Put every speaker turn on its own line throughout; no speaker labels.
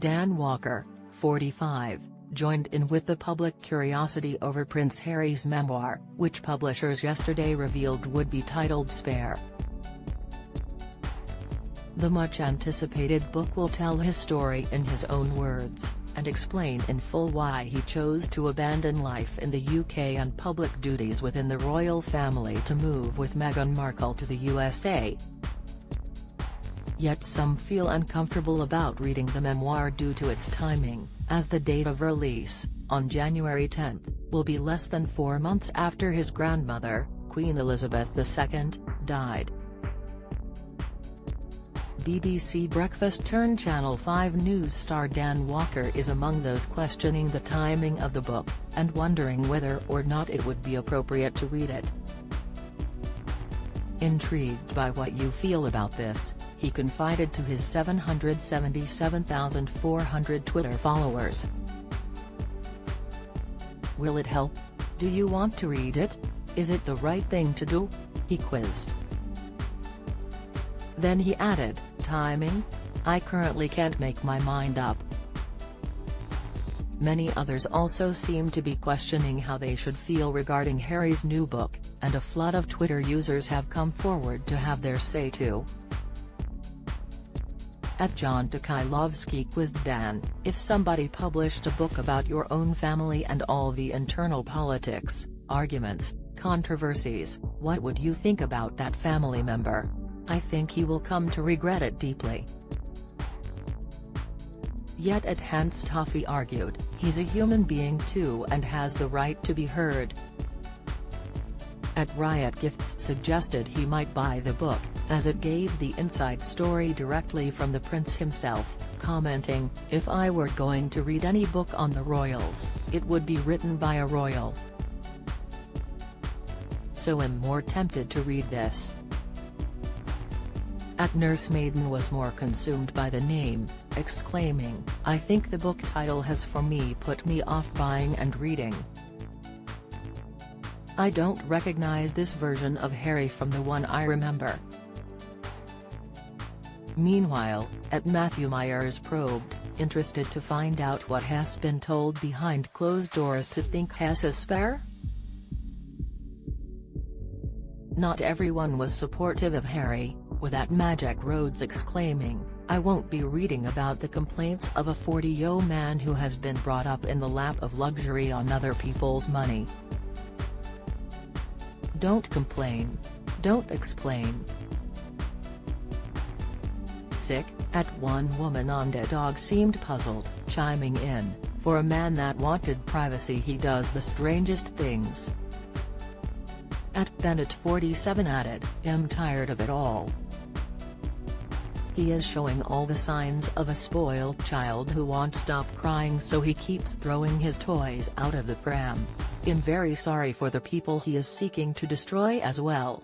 Dan Walker, 45, joined in with the public curiosity over Prince Harry's memoir, which publishers yesterday revealed would be titled Spare. The much-anticipated book will tell his story in his own words, and explain in full why he chose to abandon life in the UK and public duties within the royal family to move with Meghan Markle to the USA. Yet some feel uncomfortable about reading the memoir due to its timing, as the date of release, on January 10, will be less than 4 months after his grandmother, Queen Elizabeth II, died. BBC Breakfast-Channel 5 News star Dan Walker is among those questioning the timing of the book, and wondering whether or not it would be appropriate to read it. Intrigued by what you feel about this, he confided to his 777,400 Twitter followers. "Will it help? Do you want to read it? Is it the right thing to do?" he quizzed. Then he added, "Timing? I currently can't make my mind up." Many others also seem to be questioning how they should feel regarding Harry's new book, and a flood of Twitter users have come forward to have their say too. At John Tukailovsky quizzed Dan, "If somebody published a book about your own family and all the internal politics, arguments, controversies, what would you think about that family member? I think he will come to regret it deeply." Yet at Hans Toffee argued, "He's a human being too and has the right to be heard." At Riot Gifts suggested he might buy the book, as it gave the inside story directly from the prince himself, commenting, "If I were going to read any book on the royals, it would be written by a royal. So I'm more tempted to read this." At Nursemaiden was more consumed by the name, exclaiming, "I think the book title has for me put me off buying and reading. I don't recognize this version of Harry from the one I remember." Meanwhile, at Matthew Myers probed, interested to find out what has been told behind closed doors to think Hess is spare? Not everyone was supportive of Harry, with at Magic Rhodes exclaiming, "I won't be reading about the complaints of a 40-year-old man who has been brought up in the lap of luxury on other people's money. Don't complain. Don't explain." Sick, at one woman on the dog seemed puzzled, chiming in, "For a man that wanted privacy he does the strangest things." At Bennett 47 added, "I'm tired of it all. He is showing all the signs of a spoiled child who won't stop crying, so he keeps throwing his toys out of the pram. I'm very sorry for the people he is seeking to destroy as well."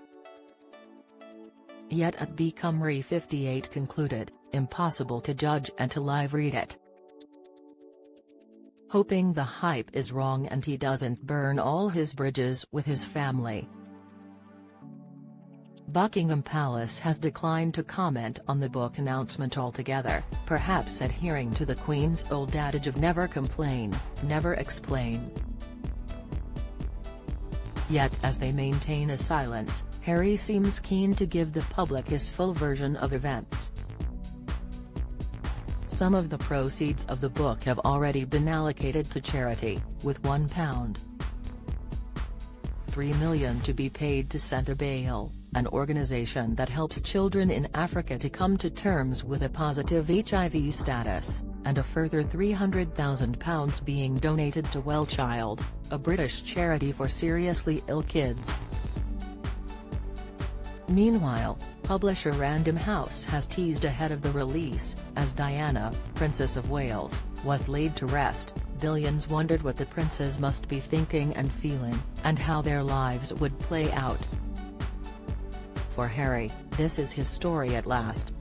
Yet at B. Cymru 58 concluded, "Impossible to judge until I've read it." Hoping the hype is wrong and he doesn't burn all his bridges with his family. Buckingham Palace has declined to comment on the book announcement altogether, perhaps adhering to the Queen's old adage of never complain, never explain. Yet as they maintain a silence, Harry seems keen to give the public his full version of events. Some of the proceeds of the book have already been allocated to charity, with £1.3 million to be paid to Santa Bail, an organisation that helps children in Africa to come to terms with a positive HIV status, and a further £300,000 being donated to Well Child, a British charity for seriously ill kids. Meanwhile, publisher Random House has teased ahead of the release, as Diana, Princess of Wales, was laid to rest, billions wondered what the princes must be thinking and feeling, and how their lives would play out. For Harry, this is his story at last.